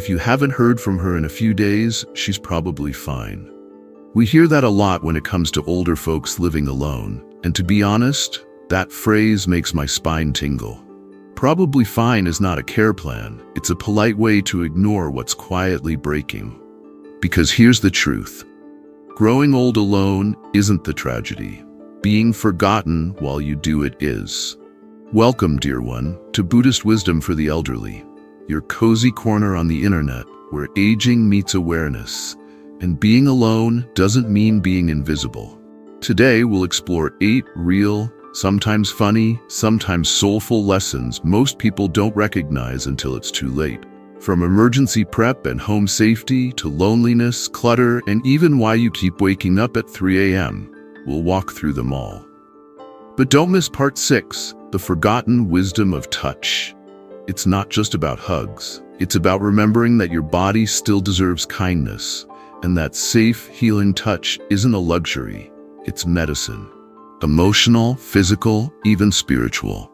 if you haven't heard from her in a few days, she's probably fine. We hear that a lot when it comes to older folks living alone, and to be honest, that phrase makes my spine tingle. Probably fine is not a care plan, it's a polite way to ignore what's quietly breaking. Because here's the truth. Growing old alone isn't the tragedy. Being forgotten while you do it is. Welcome, dear one, to Buddhist Wisdom for the Elderly, your cozy corner on the internet where aging meets awareness, and being alone doesn't mean being invisible. Today we'll explore 8 real, sometimes funny, sometimes soulful lessons most people don't recognize until it's too late. From emergency prep and home safety to loneliness, clutter, and even why you keep waking up at 3 a.m., we'll walk through them all. But don't miss part 6, the forgotten wisdom of touch. It's not just about hugs. It's about remembering that your body still deserves kindness, and that safe, healing touch isn't a luxury, it's medicine. Emotional, physical, even spiritual.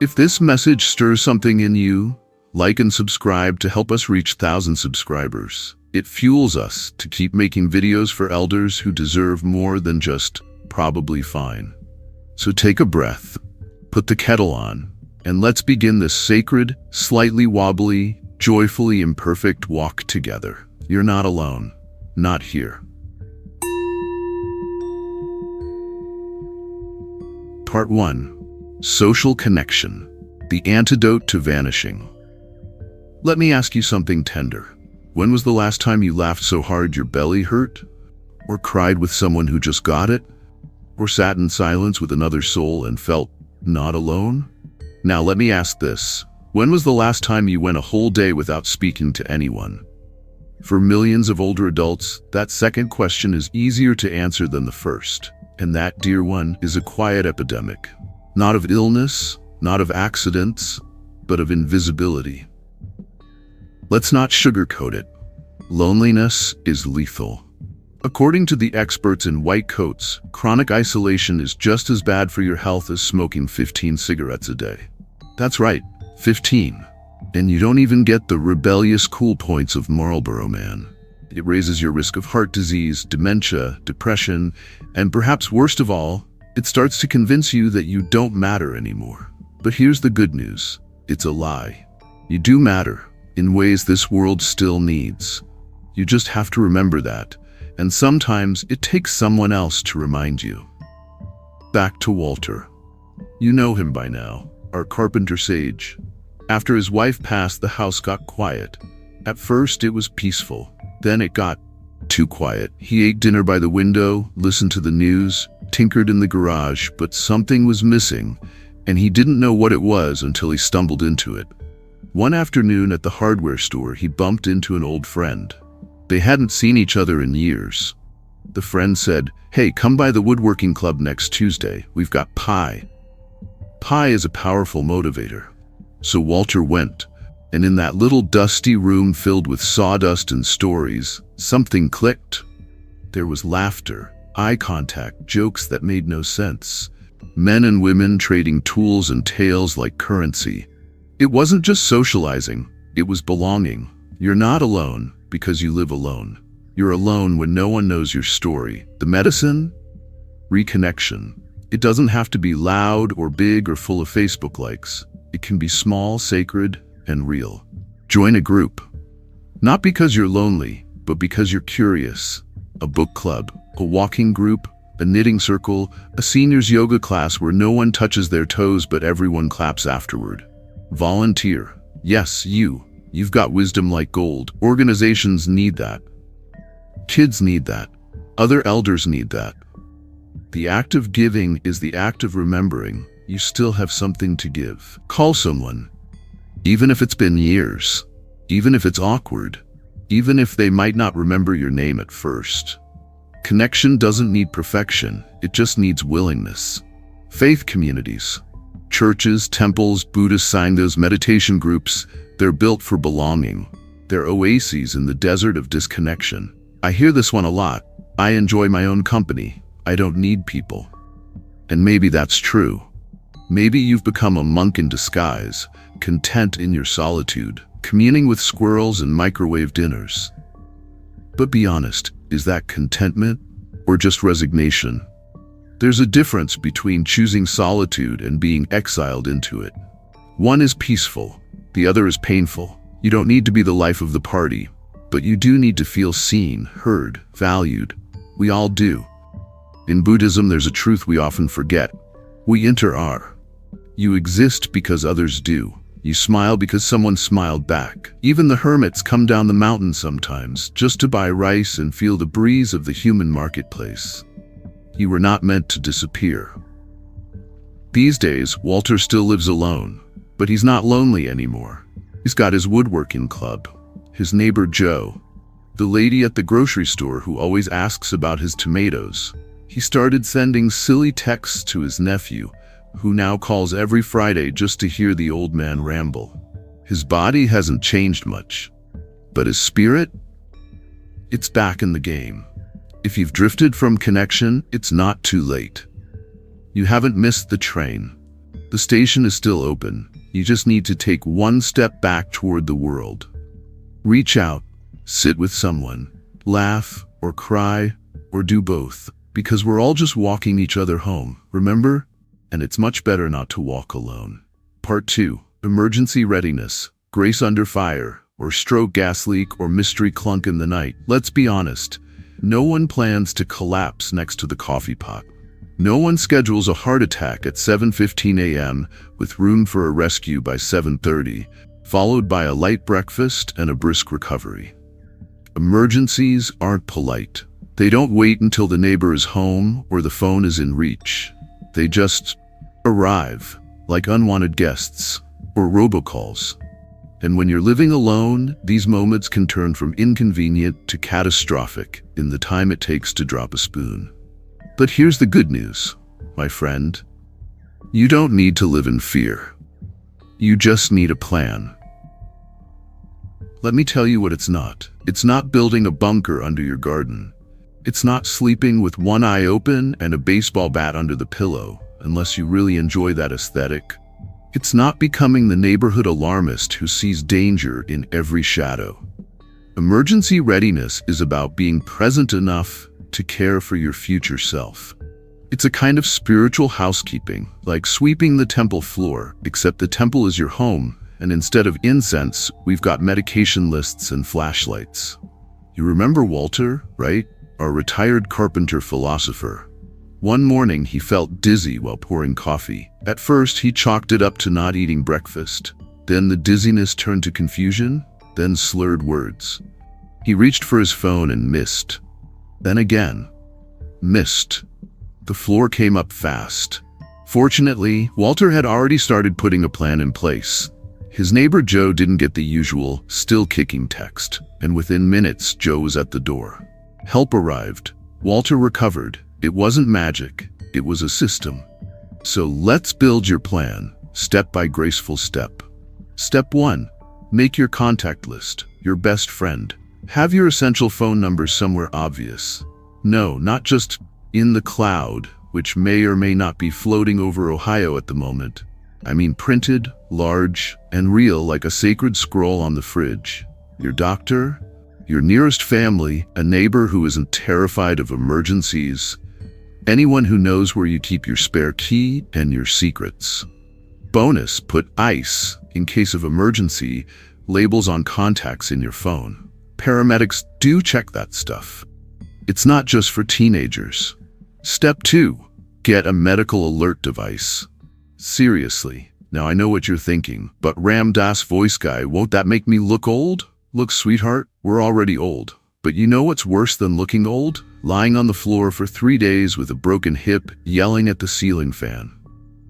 If this message stirs something in you, like and subscribe to help us reach 1,000 subscribers. It fuels us to keep making videos for elders who deserve more than just probably fine. So take a breath, put the kettle on, and let's begin this sacred, slightly wobbly, joyfully imperfect walk together. You're not alone. Not here. Part 1. Social connection. The antidote to vanishing. Let me ask you something tender. When was the last time you laughed so hard your belly hurt? Or cried with someone who just got it? Or sat in silence with another soul and felt not alone? Now let me ask this. When was the last time you went a whole day without speaking to anyone? For millions of older adults, that second question is easier to answer than the first. And that, dear one, is a quiet epidemic. Not of illness, not of accidents, but of invisibility. Let's not sugarcoat it. Loneliness is lethal. According to the experts in white coats, chronic isolation is just as bad for your health as smoking 15 cigarettes a day. That's right, 15. And you don't even get the rebellious cool points of Marlboro Man. It raises your risk of heart disease, dementia, depression, and perhaps worst of all, it starts to convince you that you don't matter anymore. But here's the good news. It's a lie. You do matter, in ways this world still needs. You just have to remember that. And sometimes it takes someone else to remind you. Back to Walter. You know him by now, our carpenter sage. After his wife passed, the house got quiet. At first it was peaceful, then it got too quiet. He ate dinner by the window, listened to the news, tinkered in the garage, but something was missing, and he didn't know what it was until he stumbled into it. One afternoon at the hardware store, he bumped into an old friend. They hadn't seen each other in years. The friend said, "Hey, come by the woodworking club next Tuesday. We've got pie." Pie is a powerful motivator. So Walter went, and in that little dusty room filled with sawdust and stories, something clicked. There was laughter, eye contact, jokes that made no sense. Men and women trading tools and tales like currency. It wasn't just socializing, it was belonging. You're not alone because you live alone. You're alone when no one knows your story. The medicine? Reconnection. It doesn't have to be loud or big or full of Facebook likes. It can be small, sacred, and real. Join a group. Not because you're lonely, but because you're curious. A book club, a walking group, a knitting circle, a seniors yoga class where no one touches their toes but everyone claps afterward. Volunteer. Yes, you. You've got wisdom like gold. Organizations need that. Kids need that. Other elders need that. The act of giving is the act of remembering you still have something to give. Call someone, even if it's been years, even if it's awkward, even if they might not remember your name at first. Connection doesn't need perfection, it just needs willingness. Faith communities, churches, temples, Buddhist sangha, meditation groups, they're built for belonging. They're oases in the desert of disconnection. I hear this one a lot. I enjoy my own company. I don't need people. And maybe that's true. Maybe you've become a monk in disguise, content in your solitude. communing with squirrels and microwave dinners. But be honest, is that contentment or just resignation? There's a difference between choosing solitude and being exiled into it. One is peaceful, the other is painful. You don't need to be the life of the party, but you do need to feel seen, heard, valued. We all do. In Buddhism, there's a truth we often forget. We are. You exist because others do. You smile because someone smiled back. Even the hermits come down the mountain sometimes just to buy rice and feel the breeze of the human marketplace. You were not meant to disappear. These days, Walter still lives alone, but he's not lonely anymore. He's got his woodworking club, his neighbor Joe, the lady at the grocery store who always asks about his tomatoes. He started sending silly texts to his nephew, who now calls every Friday just to hear the old man ramble. His body hasn't changed much, but his spirit, it's back in the game. If you've drifted from connection, it's not too late. You haven't missed the train. The station is still open. You just need to take one step back toward the world. Reach out, sit with someone, laugh or cry or do both, because we're all just walking each other home, remember? And it's much better not to walk alone. Part 2. Emergency readiness, grace under fire, or stroke gas leak or mystery clunk in the night. Let's be honest. No one plans to collapse next to the coffee pot. No one schedules a heart attack at 7:15 a.m. with room for a rescue by 7:30, followed by a light breakfast and a brisk recovery. Emergencies aren't polite. They don't wait until the neighbor is home or the phone is in reach. They just arrive, like unwanted guests or robocalls. And when you're living alone, these moments can turn from inconvenient to catastrophic in the time it takes to drop a spoon. But here's the good news, my friend. You don't need to live in fear. You just need a plan. Let me tell you what it's not. It's not building a bunker under your garden. It's not sleeping with one eye open and a baseball bat under the pillow, unless you really enjoy that aesthetic. It's not becoming the neighborhood alarmist who sees danger in every shadow. Emergency readiness is about being present enough to care for your future self. It's a kind of spiritual housekeeping, like sweeping the temple floor, except the temple is your home, and instead of incense, we've got medication lists and flashlights. You remember Walter, right? Our retired carpenter philosopher. One morning, he felt dizzy while pouring coffee. At first, he chalked it up to not eating breakfast. Then the dizziness turned to confusion, then slurred words. He reached for his phone and missed. Then again. Missed. The floor came up fast. Fortunately, Walter had already started putting a plan in place. His neighbor Joe didn't get the usual, still kicking text, and within minutes, Joe was at the door. Help arrived. Walter recovered. It wasn't magic, it was a system. So let's build your plan, step by graceful step. Step 1. Make your contact list, your best friend. Have your essential phone number somewhere obvious. No, not just in the cloud, which may or may not be floating over Ohio at the moment. I mean printed, large, and real like a sacred scroll on the fridge. Your doctor, your nearest family, a neighbor who isn't terrified of emergencies, anyone who knows where you keep your spare key and your secrets. Bonus, put ICE, in case of emergency, labels on contacts in your phone. Paramedics do check that stuff. It's not just for teenagers. Step 2, get a medical alert device. Seriously, now I know what you're thinking, but Ram Dass voice guy, won't that make me look old? Look, sweetheart, we're already old. But you know what's worse than looking old? Lying on the floor for 3 days with a broken hip, yelling at the ceiling fan.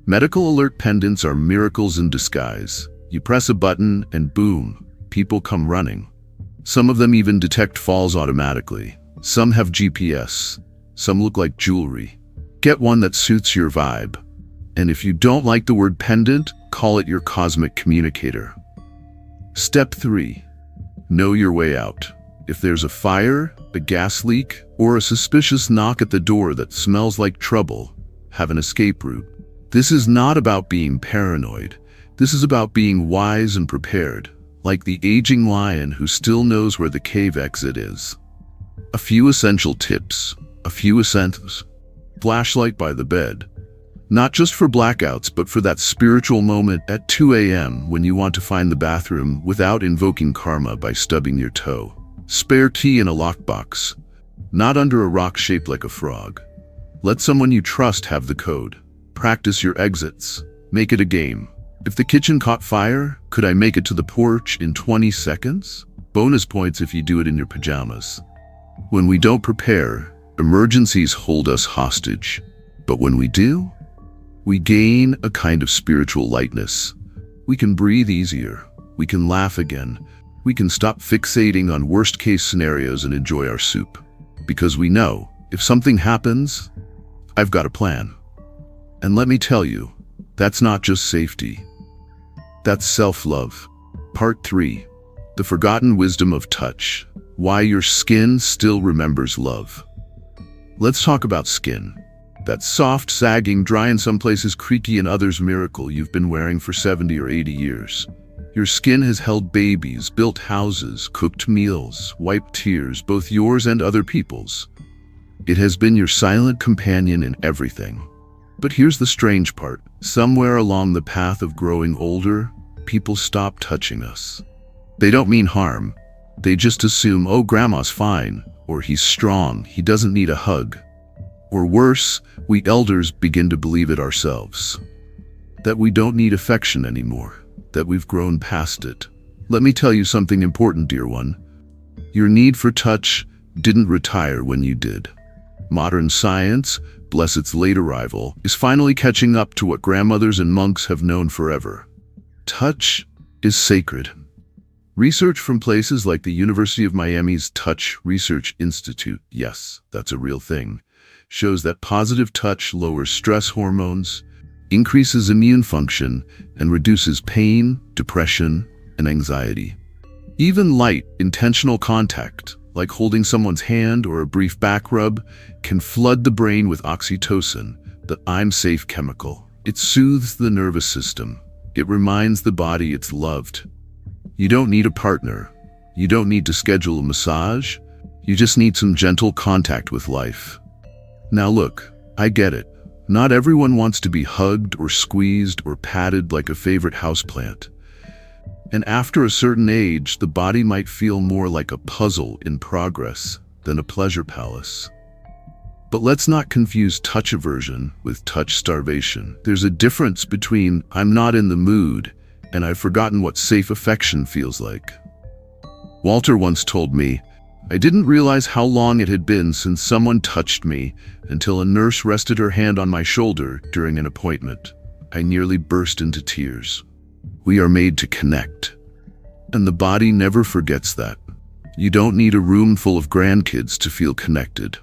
Medical alert pendants are miracles in disguise. You press a button and boom, people come running. Some of them even detect falls automatically. Some have GPS. Some look like jewelry. Get one that suits your vibe. And if you don't like the word pendant, call it your cosmic communicator. Step 3. Know your way out. If there's a fire, a gas leak, or a suspicious knock at the door that smells like trouble, have an escape route. This is not about being paranoid. This is about being wise and prepared, like the aging lion who still knows where the cave exit is. A few essential tips, a few essentials. Flashlight by the bed. Not just for blackouts, but for that spiritual moment at 2 a.m. when you want to find the bathroom without invoking karma by stubbing your toe. Spare key in a lockbox, not under a rock shaped like a frog. Let someone you trust have the code. Practice your exits. Make it a game. If the kitchen caught fire, could I make it to the porch in 20 seconds? Bonus points if you do it in your pajamas. When we don't prepare, emergencies hold us hostage. But when we do, we gain a kind of spiritual lightness. We can breathe easier. We can laugh again. We can stop fixating on worst-case scenarios and enjoy our soup. Because we know, if something happens, I've got a plan. And let me tell you, that's not just safety. That's self-love. Part 3. The Forgotten Wisdom of Touch. Why your skin still remembers love. Let's talk about skin. That soft, sagging, dry in some places, creaky in others miracle you've been wearing for 70 or 80 years. Your skin has held babies, built houses, cooked meals, wiped tears, both yours and other people's. It has been your silent companion in everything. But here's the strange part. Somewhere along the path of growing older, people stop touching us. They don't mean harm. They just assume, oh, grandma's fine, or he's strong, he doesn't need a hug. Or worse, we elders begin to believe it ourselves. That we don't need affection anymore, that we've grown past it. Let me tell you something important, dear one. Your need for touch didn't retire when you did. Modern science, bless its late arrival, is finally catching up to what grandmothers and monks have known forever. Touch is sacred. Research from places like the University of Miami's Touch Research Institute, yes, that's a real thing, shows that positive touch lowers stress hormones, increases immune function, and reduces pain, depression, and anxiety. Even light, intentional contact, like holding someone's hand or a brief back rub, can flood the brain with oxytocin, the I'm safe chemical. It soothes the nervous system. It reminds the body it's loved. You don't need a partner. You don't need to schedule a massage. You just need some gentle contact with life. Now look, I get it. Not everyone wants to be hugged or squeezed or patted like a favorite houseplant. And after a certain age, the body might feel more like a puzzle in progress than a pleasure palace. But let's not confuse touch aversion with touch starvation. There's a difference between I'm not in the mood and I've forgotten what safe affection feels like. Walter once told me, I didn't realize how long it had been since someone touched me until a nurse rested her hand on my shoulder during an appointment. I nearly burst into tears. We are made to connect, and the body never forgets that. You don't need a room full of grandkids to feel connected.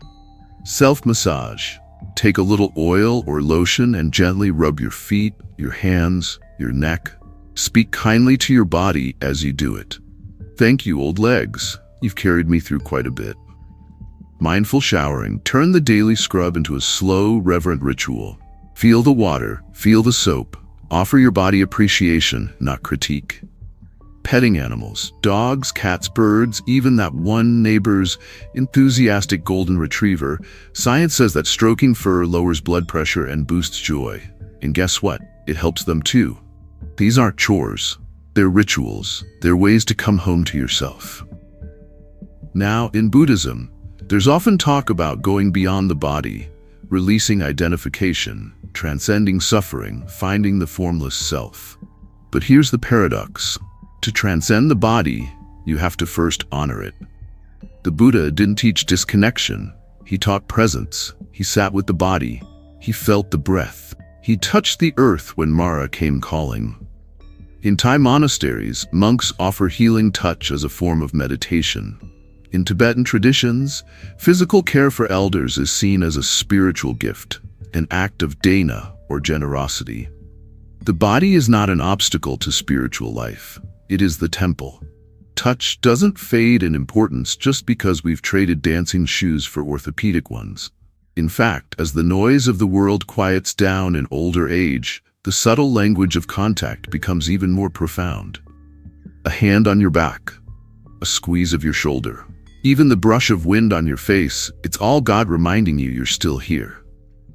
Self-massage. Take a little oil or lotion and gently rub your feet, your hands, your neck. Speak kindly to your body as you do it. Thank you, old legs. You've carried me through quite a bit. Mindful showering. Turn the daily scrub into a slow, reverent ritual. Feel the water, feel the soap. Offer your body appreciation, not critique. Petting animals. Dogs, cats, birds, even that one neighbor's enthusiastic golden retriever. Science says that stroking fur lowers blood pressure and boosts joy. And guess what? It helps them too. These aren't chores. They're rituals. They're ways to come home to yourself. Now, in Buddhism, there's often talk about going beyond the body, releasing identification, transcending suffering, finding the formless self. But here's the paradox. To transcend the body, you have to first honor it. The Buddha didn't teach disconnection. He taught presence. He sat with the body. He felt the breath. He touched the earth when Mara came calling. In Thai monasteries, monks offer healing touch as a form of meditation. In Tibetan traditions, physical care for elders is seen as a spiritual gift, an act of dana or generosity. The body is not an obstacle to spiritual life. It is the temple. Touch doesn't fade in importance just because we've traded dancing shoes for orthopedic ones. In fact, as the noise of the world quiets down in older age, the subtle language of contact becomes even more profound. A hand on your back, a squeeze of your shoulder, even the brush of wind on your face, it's all God reminding you you're still here.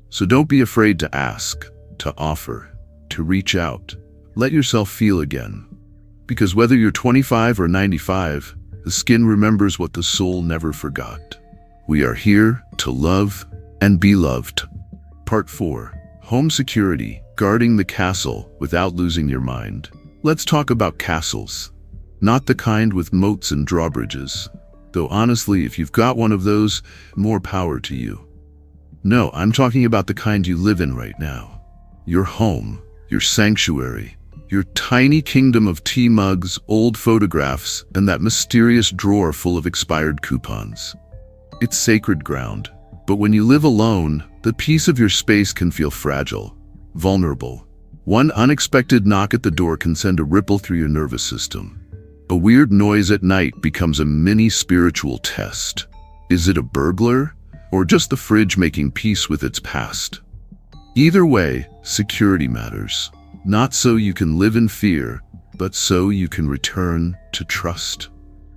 So don't be afraid to ask, to offer, to reach out. Let yourself feel again. Because whether you're 25 or 95, the skin remembers what the soul never forgot. We are here to love and be loved. Part 4. Home security, guarding the castle without losing your mind. Let's talk about castles. Not the kind with moats and drawbridges. Though honestly, if you've got one of those, more power to you. No, I'm talking about the kind you live in right now. Your home, your sanctuary, your tiny kingdom of tea mugs, old photographs, and that mysterious drawer full of expired coupons. It's sacred ground, but when you live alone, the peace of your space can feel fragile, vulnerable. One unexpected knock at the door can send a ripple through your nervous system. A weird noise at night becomes a mini spiritual test. Is it a burglar, or just the fridge making peace with its past? Either way, security matters. Not so you can live in fear, but so you can return to trust.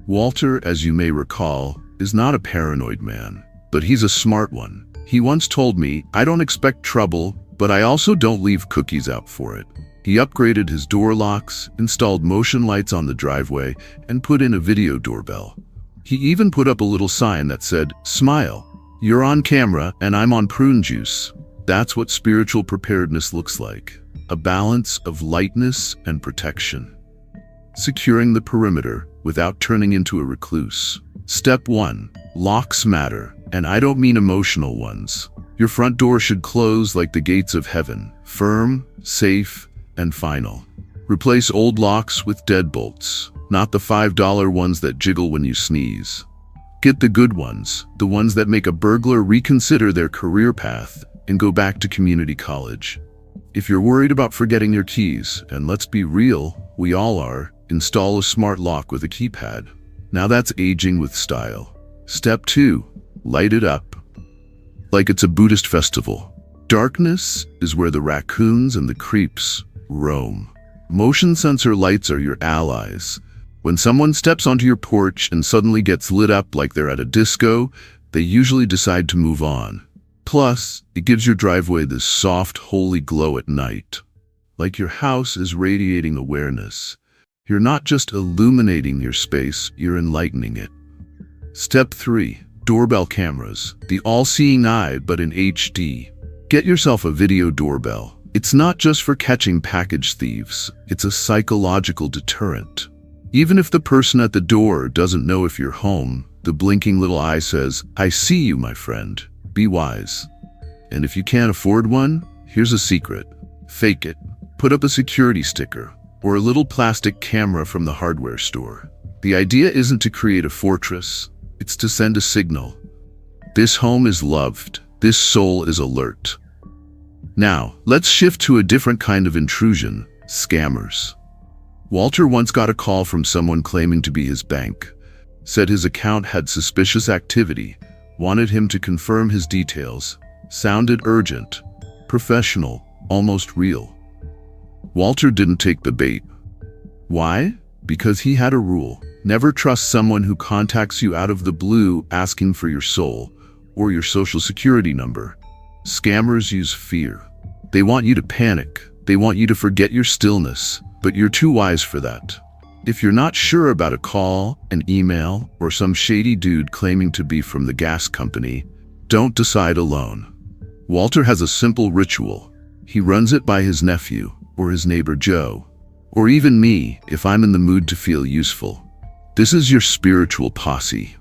Walter, as you may recall, is not a paranoid man, but he's a smart one. He once told me, "I don't expect trouble, but I also don't leave cookies out for it." He upgraded his door locks, installed motion lights on the driveway, and put in a video doorbell. He even put up a little sign that said, "Smile. You're on camera and I'm on prune juice." That's what spiritual preparedness looks like. A balance of lightness and protection. Securing the perimeter without turning into a recluse. Step 1. Locks matter, and I don't mean emotional ones. Your front door should close like the gates of heaven, firm, safe, and final. Replace old locks with deadbolts, not the $5 ones that jiggle when you sneeze. Get the good ones, the ones that make a burglar reconsider their career path and go back to community college. If you're worried about forgetting your keys, and let's be real, we all are, install a smart lock with a keypad. Now that's aging with style. Step 2. Light it up. Like it's a Buddhist festival. Darkness is where the raccoons and the creeps roam. Motion sensor lights are your allies. When someone steps onto your porch and suddenly gets lit up like they're at a disco, they usually decide to move on. Plus, it gives your driveway this soft, holy glow at night. Like your house is radiating awareness. You're not just illuminating your space, you're enlightening it. Step 3. Doorbell cameras. The all-seeing eye, but in HD. Get yourself a video doorbell. It's not just for catching package thieves. It's a psychological deterrent. Even if the person at the door doesn't know if you're home, the blinking little eye says, "I see you, my friend. Be wise." And if you can't afford one, here's a secret. Fake it. Put up a security sticker or a little plastic camera from the hardware store. The idea isn't to create a fortress. It's to send a signal. This home is loved. This soul is alert. Now, let's shift to a different kind of intrusion, scammers. Walter once got a call from someone claiming to be his bank. Said his account had suspicious activity, wanted him to confirm his details, sounded urgent, professional, almost real. Walter didn't take the bait. Why? Because he had a rule. Never trust someone who contacts you out of the blue asking for your soul or your social security number. Scammers use fear. They want you to panic. They want you to forget your stillness, but you're too wise for that. If you're not sure about a call, an email, or some shady dude claiming to be from the gas company, don't decide alone. Walter has a simple ritual. He runs it by his nephew, or his neighbor Joe, or even me if I'm in the mood to feel useful. This is your spiritual posse,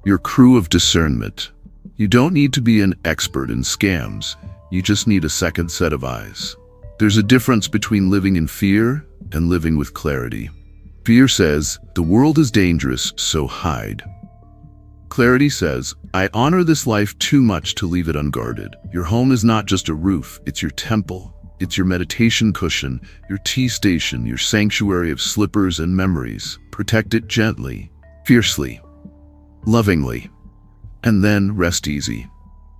your crew of discernment. You don't need to be an expert in scams. You just need a second set of eyes. There's a difference between living in fear and living with clarity. Fear says, the world is dangerous, so hide. Clarity says, I honor this life too much to leave it unguarded. Your home is not just a roof, it's your temple. It's your meditation cushion, your tea station, your sanctuary of slippers and memories. Protect it gently, fiercely, lovingly, and then rest easy.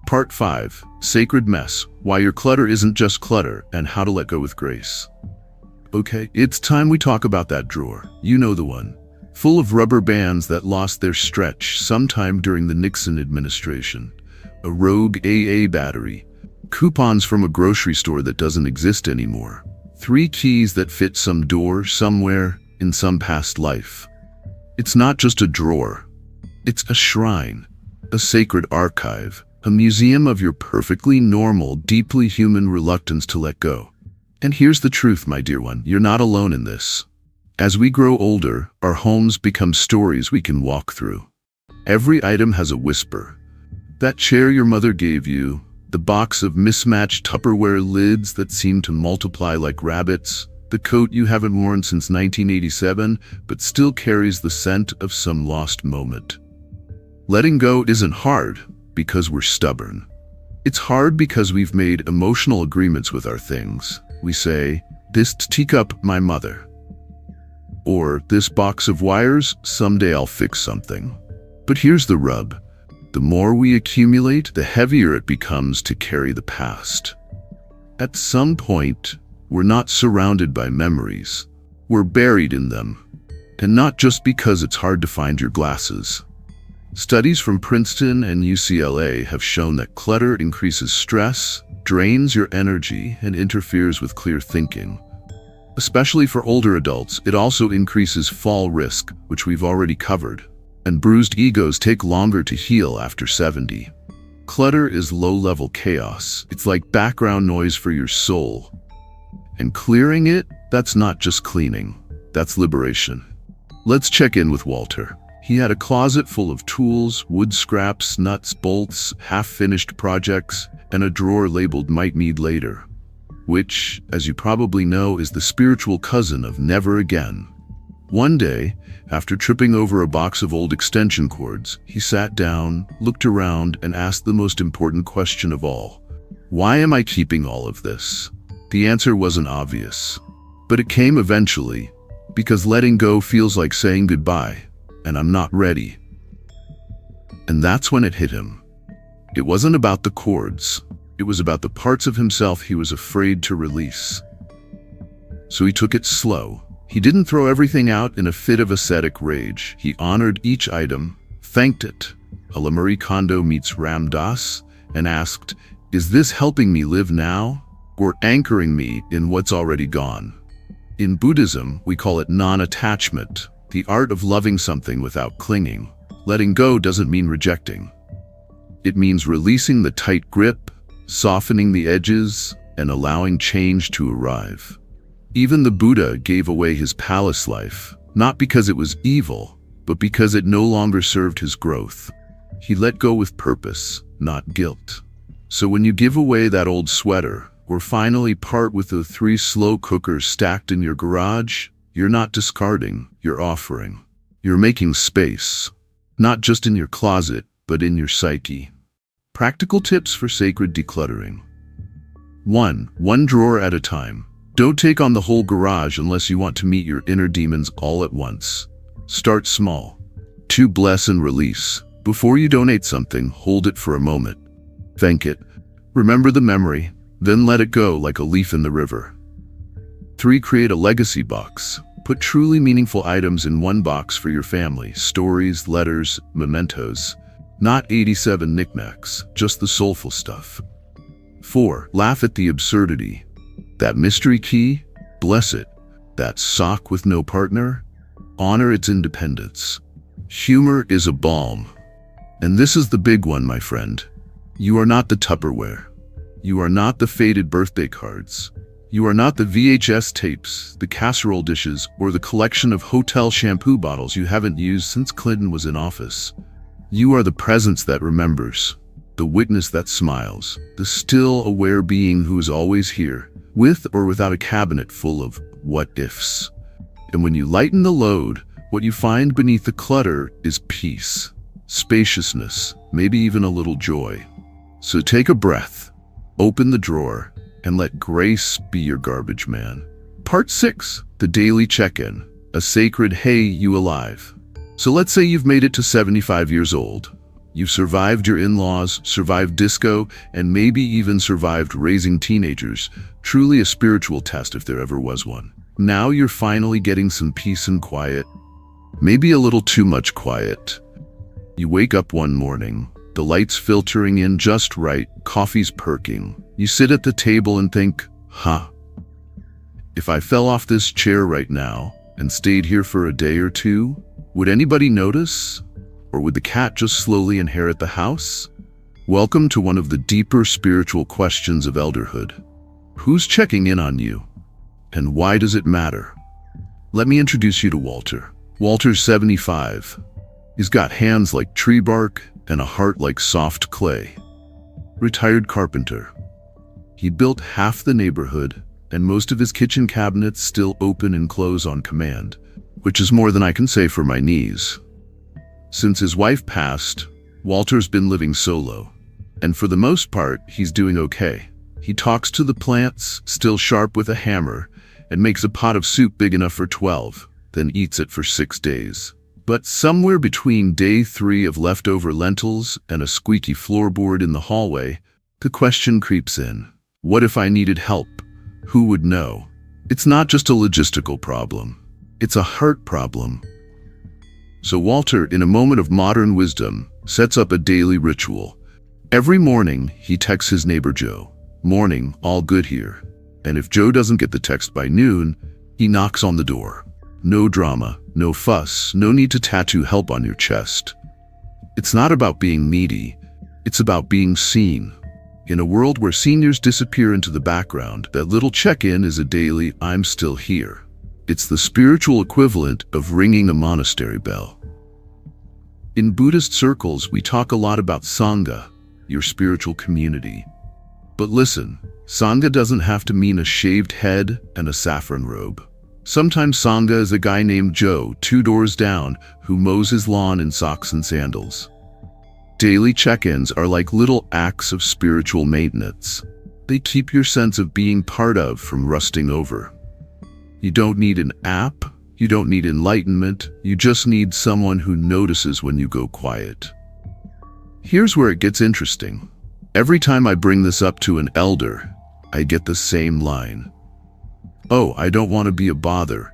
Part 5. Sacred Mess. Why your clutter isn't just clutter and how to let go with grace. Okay, it's time we talk about that drawer. You know the one. Full of rubber bands that lost their stretch sometime during the Nixon administration. A rogue AA battery. Coupons from a grocery store that doesn't exist anymore. 3 keys that fit some door somewhere in some past life. It's not just a drawer. It's a shrine, a sacred archive, a museum of your perfectly normal, deeply human reluctance to let go. And here's the truth, my dear one, you're not alone in this. As we grow older, our homes become stories we can walk through. Every item has a whisper. That chair your mother gave you, the box of mismatched Tupperware lids that seem to multiply like rabbits, the coat you haven't worn since 1987 but still carries the scent of some lost moment. Letting go isn't hard because we're stubborn. It's hard because we've made emotional agreements with our things. We say, this teacup, my mother. Or, this box of wires, someday I'll fix something. But here's the rub. The more we accumulate, the heavier it becomes to carry the past. At some point, we're not surrounded by memories. We're buried in them. And not just because it's hard to find your glasses. Studies from Princeton and UCLA have shown that clutter increases stress, drains your energy, and interferes with clear thinking. Especially for older adults, it also increases fall risk, which we've already covered. And bruised egos take longer to heal after 70. Clutter is low-level chaos. It's like background noise for your soul. And clearing it, that's not just cleaning. That's liberation. Let's check in with Walter. He had a closet full of tools, wood scraps, nuts, bolts, half-finished projects, and a drawer labeled "Might Need Later," which, as you probably know, is the spiritual cousin of never again. One day, after tripping over a box of old extension cords, he sat down, looked around, and asked the most important question of all. Why am I keeping all of this? The answer wasn't obvious, but it came eventually, because letting go feels like saying goodbye, and I'm not ready. And that's when it hit him. It wasn't about the cords. It was about the parts of himself he was afraid to release. So he took it slow. He didn't throw everything out in a fit of ascetic rage. He honored each item, thanked it, a la Marie Kondo meets Ram Dass, and asked, is this helping me live now, or anchoring me in what's already gone? In Buddhism, we call it non-attachment, the art of loving something without clinging. Letting go doesn't mean rejecting. It means releasing the tight grip, softening the edges, and allowing change to arrive. Even the Buddha gave away his palace life, not because it was evil, but because it no longer served his growth. He let go with purpose, not guilt. So when you give away that old sweater, or finally part with the 3 slow cookers stacked in your garage, you're not discarding, you're offering. You're making space, not just in your closet, but in your psyche. Practical tips for sacred decluttering. 1. One drawer at a time. Don't take on the whole garage unless you want to meet your inner demons all at once. Start small. 2. Bless and release. Before you donate something, hold it for a moment. Thank it. Remember the memory, then let it go like a leaf in the river. 3. Create a legacy box. Put truly meaningful items in one box for your family. Stories, letters, mementos. Not 87 knickknacks, just the soulful stuff. 4. Laugh at the absurdity. That mystery key? Bless it. That sock with no partner? Honor its independence. Humor is a balm. And this is the big one, my friend. You are not the Tupperware. You are not the faded birthday cards. You are not the VHS tapes, the casserole dishes, or the collection of hotel shampoo bottles you haven't used since Clinton was in office. You are the presence that remembers, the witness that smiles, the still aware being who is always here, with or without a cabinet full of what-ifs. And when you lighten the load, what you find beneath the clutter is peace, spaciousness, maybe even a little joy. So take a breath, open the drawer, and let grace be your garbage man. Part 6, the daily check-in, a sacred "Hey, you alive?" So let's say you've made it to 75 years old. You've survived your in-laws, survived disco, and maybe even survived raising teenagers. Truly a spiritual test if there ever was one. Now you're finally getting some peace and quiet. Maybe a little too much quiet. You wake up one morning, the light's filtering in just right, coffee's perking. You sit at the table and think, if I fell off this chair right now and stayed here for a day or two, would anybody notice? Or would the cat just slowly inherit the house? Welcome to one of the deeper spiritual questions of elderhood. Who's checking in on you? And why does it matter? Let me introduce you to Walter. Walter's 75. He's got hands like tree bark and a heart like soft clay. Retired carpenter. He built half the neighborhood, and most of his kitchen cabinets still open and close on command, which is more than I can say for my knees. Since his wife passed, Walter's been living solo, and for the most part, he's doing okay. He talks to the plants, still sharp with a hammer, and makes a pot of soup big enough for 12, then eats it for 6 days. But somewhere between day 3 of leftover lentils and a squeaky floorboard in the hallway, the question creeps in. What if I needed help? Who would know? It's not just a logistical problem. It's a heart problem. So Walter, in a moment of modern wisdom, sets up a daily ritual. Every morning, he texts his neighbor Joe. Morning, all good here. And if Joe doesn't get the text by noon, he knocks on the door. No drama, no fuss, no need to tattoo help on your chest. It's not about being needy. It's about being seen. In a world where seniors disappear into the background, that little check-in is a daily "I'm still here." It's the spiritual equivalent of ringing a monastery bell. In Buddhist circles, we talk a lot about Sangha, your spiritual community. But listen, Sangha doesn't have to mean a shaved head and a saffron robe. Sometimes Sangha is a guy named Joe, 2 doors down, who mows his lawn in socks and sandals. Daily check-ins are like little acts of spiritual maintenance. They keep your sense of being part of from rusting over. You don't need an app, you don't need enlightenment, you just need someone who notices when you go quiet. Here's where it gets interesting. Every time I bring this up to an elder, I get the same line. "Oh, I don't want to be a bother."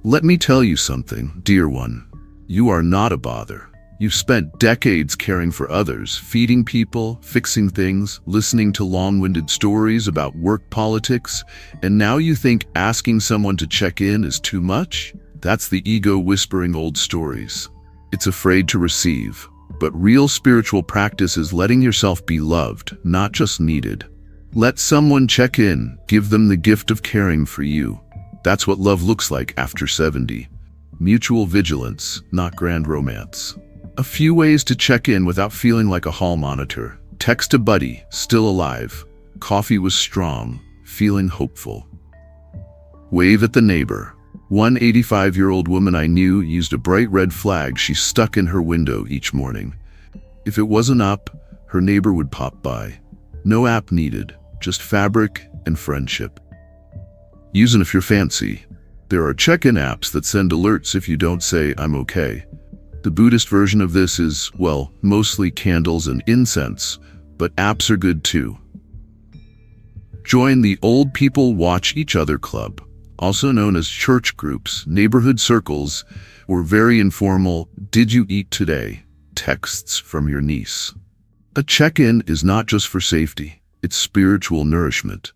Let me tell you something, dear one. You are not a bother. You've spent decades caring for others, feeding people, fixing things, listening to long-winded stories about work politics, and now you think asking someone to check in is too much? That's the ego whispering old stories. It's afraid to receive. But real spiritual practice is letting yourself be loved, not just needed. Let someone check in, give them the gift of caring for you. That's what love looks like after 70. Mutual vigilance, not grand romance. A few ways to check in without feeling like a hall monitor. Text a buddy, still alive. Coffee was strong, feeling hopeful. Wave at the neighbor. One 85-year-old woman I knew used a bright red flag she stuck in her window each morning. If it wasn't up, her neighbor would pop by. No app needed, just fabric and friendship. Use it if you're fancy. There are check-in apps that send alerts if you don't say, "I'm okay." The Buddhist version of this is, well, mostly candles and incense, but apps are good too. Join the Old People Watch Each Other Club, also known as church groups, neighborhood circles, or very informal "Did you eat today?" texts from your niece. A check-in is not just for safety, it's spiritual nourishment.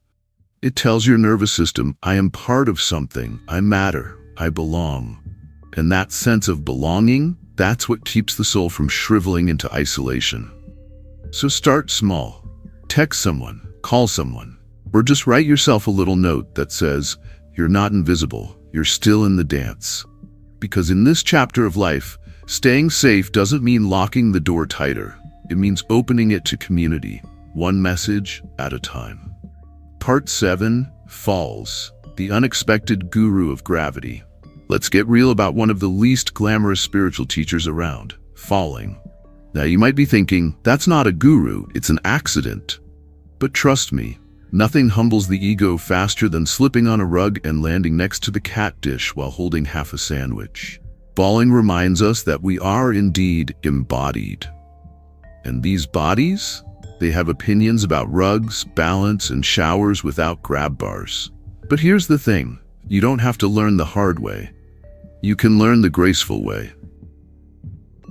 It tells your nervous system, I am part of something, I matter, I belong. And that sense of belonging, that's what keeps the soul from shriveling into isolation. So start small. Text someone, call someone, or just write yourself a little note that says, you're not invisible, you're still in the dance. Because in this chapter of life, staying safe doesn't mean locking the door tighter. It means opening it to community, one message at a time. Part 7, Falls, the unexpected guru of gravity. Let's get real about one of the least glamorous spiritual teachers around, falling. Now you might be thinking, that's not a guru, it's an accident. But trust me, nothing humbles the ego faster than slipping on a rug and landing next to the cat dish while holding half a sandwich. Falling reminds us that we are indeed embodied. And these bodies? They have opinions about rugs, balance, and showers without grab bars. But here's the thing, You don't have to learn the hard way. You can learn the graceful way.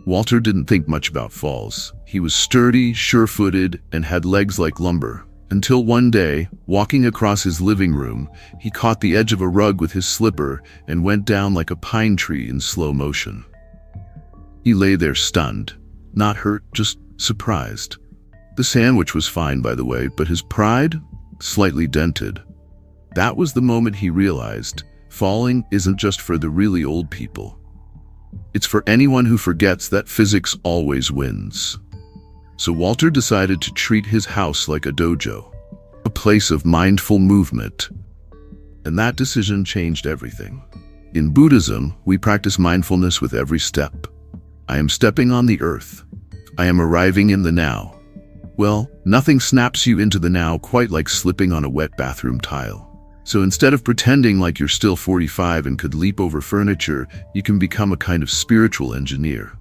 Walter didn't think much about falls. He was sturdy, sure-footed, and had legs like lumber. Until one day, walking across his living room, he caught the edge of a rug with his slipper and went down like a pine tree in slow motion. He lay there stunned, not hurt, just surprised. The sandwich was fine, by the way, but his pride, slightly dented. That was the moment he realized falling isn't just for the really old people. It's for anyone who forgets that physics always wins. So Walter decided to treat his house like a dojo, a place of mindful movement. And that decision changed everything. In Buddhism, we practice mindfulness with every step. I am stepping on the earth. I am arriving in the now. Well, nothing snaps you into the now quite like slipping on a wet bathroom tile. So instead of pretending like you're still 45 and could leap over furniture, you can become a kind of spiritual engineer.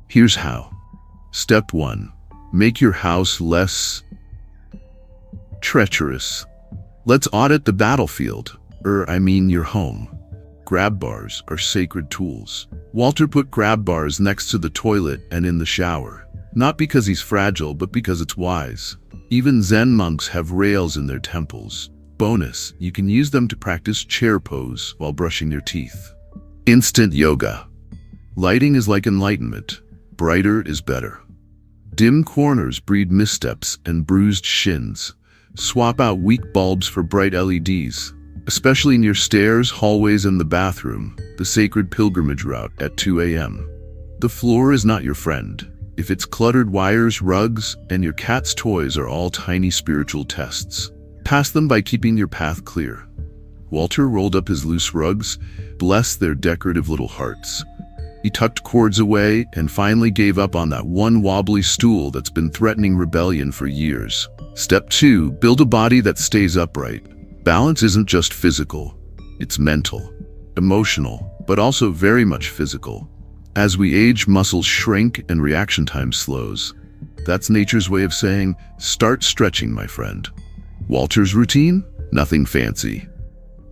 Here's how. Step 1. Make your house less treacherous. Let's audit the battlefield, your home. Grab bars are sacred tools. Walter put grab bars next to the toilet and in the shower. Not because he's fragile, but because it's wise. Even Zen monks have rails in their temples. Bonus, you can use them to practice chair pose while brushing your teeth. Instant yoga. Lighting is like enlightenment. Brighter is better. Dim corners breed missteps and bruised shins. Swap out weak bulbs for bright LEDs, especially near stairs, hallways, and the bathroom, the sacred pilgrimage route at 2 a.m. The floor is not your friend. If it's cluttered wires, rugs, and your cat's toys are all tiny spiritual tests. Pass them by keeping your path clear. Walter rolled up his loose rugs, blessed their decorative little hearts. He tucked cords away and finally gave up on that one wobbly stool that's been threatening rebellion for years. Step 2, build a body that stays upright. Balance isn't just physical, it's mental, emotional, but also very much physical. As we age, muscles shrink and reaction time slows. That's nature's way of saying, start stretching, my friend. Walter's routine? Nothing fancy.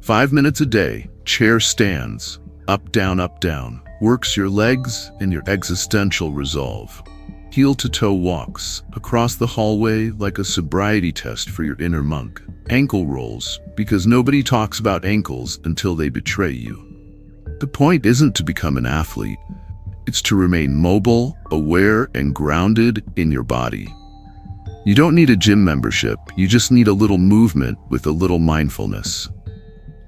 5 minutes a day, chair stands, up, down, works your legs and your existential resolve. Heel-to-toe walks, across the hallway like a sobriety test for your inner monk. Ankle rolls, because nobody talks about ankles until they betray you. The point isn't to become an athlete. It's to remain mobile, aware, and grounded in your body. You don't need a gym membership, you just need a little movement with a little mindfulness.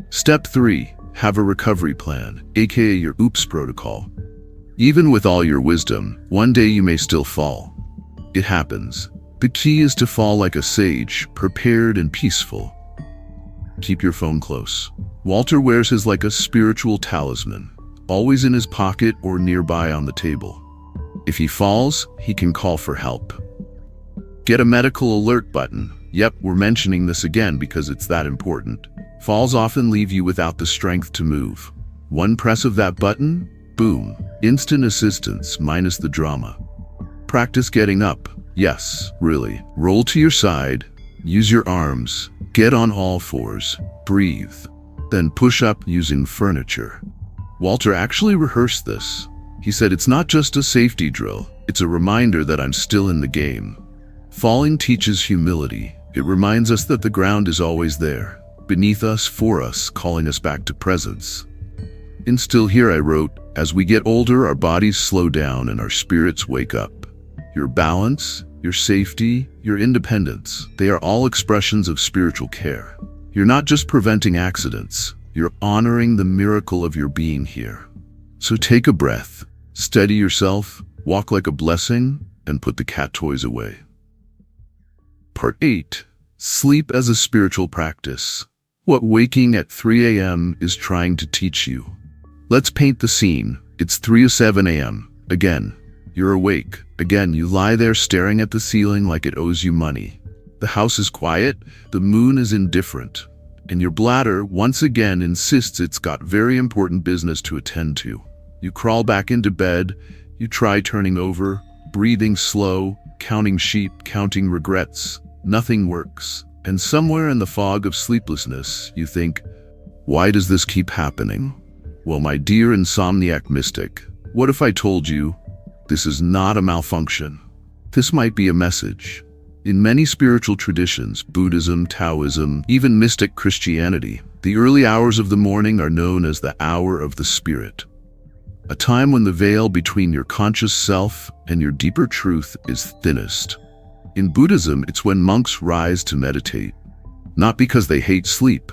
Step 3, have a recovery plan, aka your OOPS protocol. Even with all your wisdom, one day you may still fall. It happens. The key is to fall like a sage, prepared and peaceful. Keep your phone close. Walter wears his like a spiritual talisman, always in his pocket or nearby on the table. If he falls, he can call for help. Get a medical alert button. Yep, we're mentioning this again because it's that important. Falls often leave you without the strength to move. One press of that button, boom, instant assistance minus the drama. Practice getting up. Yes, really. Roll to your side, use your arms, get on all fours, breathe. Then push up using furniture. Walter actually rehearsed this. He said it's not just a safety drill, it's a reminder that I'm still in the game. Falling teaches humility. It reminds us that the ground is always there, beneath us, for us, calling us back to presence. In Still Here I wrote, as we get older, our bodies slow down and our spirits wake up. Your balance, your safety, your independence, they are all expressions of spiritual care. You're not just preventing accidents, you're honoring the miracle of your being here. So take a breath, steady yourself, walk like a blessing, and put the cat toys away. Part 8. Sleep as a spiritual practice. What waking at 3 a.m. is trying to teach you. Let's paint the scene. It's 3:07 a.m. Again, you're awake. Again, you lie there staring at the ceiling like it owes you money. The house is quiet, the moon is indifferent, and your bladder once again insists it's got very important business to attend to. You crawl back into bed, you try turning over, breathing slow, counting sheep, counting regrets. Nothing works. And somewhere in the fog of sleeplessness, you think, Why does this keep happening? Well, my dear insomniac mystic, what if I told you this is not a malfunction? This might be a message. In many spiritual traditions, Buddhism, Taoism, even mystic Christianity, the early hours of the morning are known as the hour of the spirit. A time when the veil between your conscious self and your deeper truth is thinnest. In Buddhism, it's when monks rise to meditate, not because they hate sleep,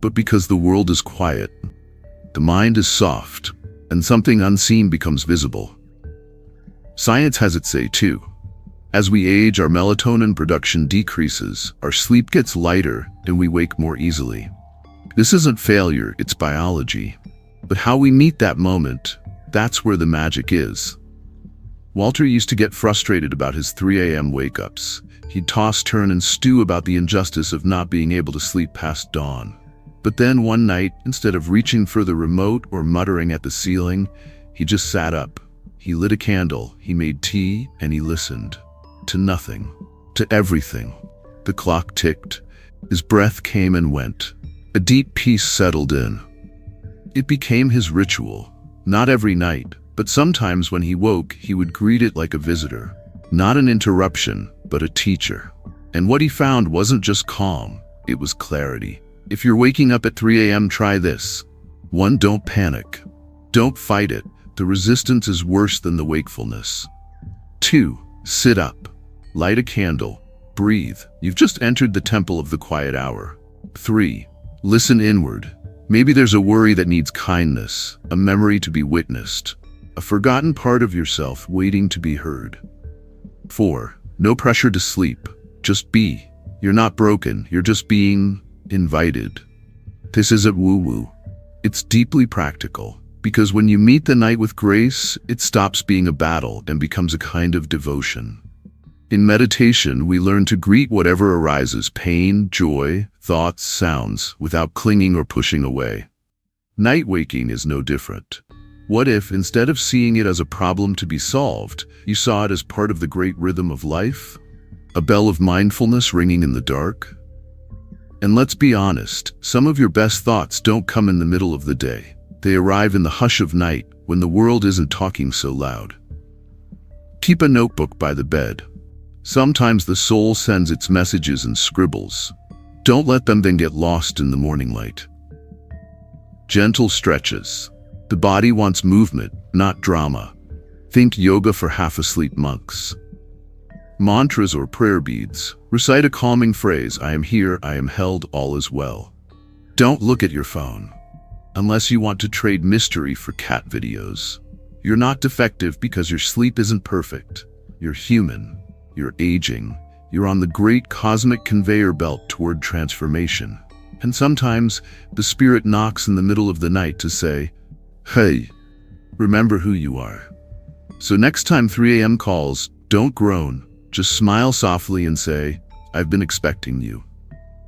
but because the world is quiet, the mind is soft, and something unseen becomes visible. Science has its say too. As we age, our melatonin production decreases, our sleep gets lighter, and we wake more easily. This isn't failure, it's biology. But how we meet that moment, that's where the magic is. Walter used to get frustrated about his 3 a.m. wake-ups. He'd toss, turn, and stew about the injustice of not being able to sleep past dawn. But then one night, instead of reaching for the remote or muttering at the ceiling, he just sat up. He lit a candle, he made tea, and he listened. To nothing. To everything. The clock ticked. His breath came and went. A deep peace settled in. It became his ritual. Not every night, but sometimes when he woke, he would greet it like a visitor. Not an interruption, but a teacher. And what he found wasn't just calm, it was clarity. If you're waking up at 3 a.m., try this. 1. Don't panic. Don't fight it. The resistance is worse than the wakefulness. 2. Sit up. Light a candle. Breathe. You've just entered the temple of the quiet hour. 3. Listen inward. Maybe there's a worry that needs kindness, a memory to be witnessed, a forgotten part of yourself waiting to be heard. 4. No pressure to sleep. Just be. You're not broken. You're just being invited. This isn't woo-woo. It's deeply practical. Because when you meet the night with grace, it stops being a battle and becomes a kind of devotion. In meditation, we learn to greet whatever arises, pain, joy, thoughts, sounds, without clinging or pushing away. Night waking is no different. What if, instead of seeing it as a problem to be solved, you saw it as part of the great rhythm of life? A bell of mindfulness ringing in the dark? And let's be honest, some of your best thoughts don't come in the middle of the day. They arrive in the hush of night, when the world isn't talking so loud. Keep a notebook by the bed. Sometimes the soul sends its messages in scribbles. Don't let them then get lost in the morning light. Gentle stretches. The body wants movement, not drama. Think yoga for half-asleep monks. Mantras or prayer beads. Recite a calming phrase, I am here, I am held, all is well. Don't look at your phone. Unless you want to trade mystery for cat videos. You're not defective because your sleep isn't perfect. You're human. You're aging. You're on the great cosmic conveyor belt toward transformation. And sometimes the spirit knocks in the middle of the night to say, hey, remember who you are. So next time 3 a.m. calls, don't groan. Just smile softly and say, I've been expecting you.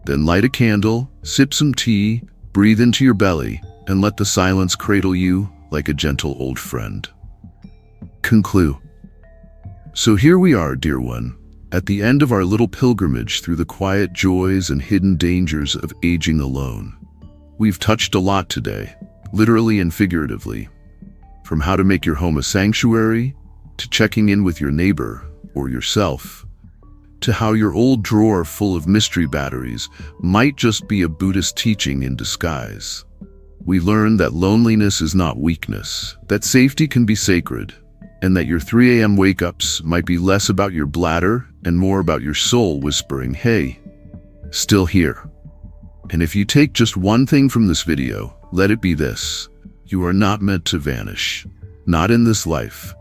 Then light a candle, sip some tea, breathe into your belly, and let the silence cradle you like a gentle old friend. Conclude. So here we are, dear one, at the end of our little pilgrimage through the quiet joys and hidden dangers of aging alone. We've touched a lot today, literally and figuratively. From how to make your home a sanctuary, to checking in with your neighbor or yourself, to how your old drawer full of mystery batteries might just be a Buddhist teaching in disguise. We learned that loneliness is not weakness, that safety can be sacred, and that your 3 a.m. wake-ups might be less about your bladder and more about your soul whispering, hey, still here. And if you take just one thing from this video, let it be this. You are not meant to vanish. Not in this life.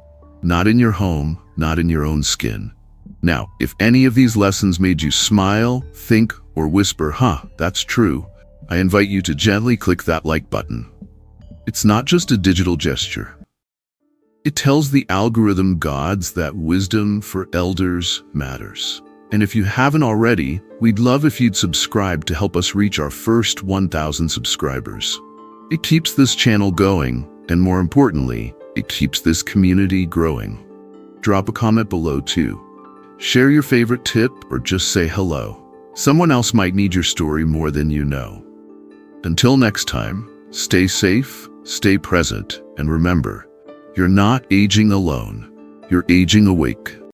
Not in your home. Not in your own skin. Now, if any of these lessons made you smile, think, or whisper, that's true, I invite you to gently click that like button. It's not just a digital gesture. It tells the algorithm gods that wisdom for elders matters. And if you haven't already, we'd love if you'd subscribe to help us reach our first 1,000 subscribers. It keeps this channel going, and more importantly, it keeps this community growing. Drop a comment below too. Share your favorite tip or just say hello. Someone else might need your story more than you know. Until next time, stay safe, stay present, and remember, you're not aging alone. You're aging awake.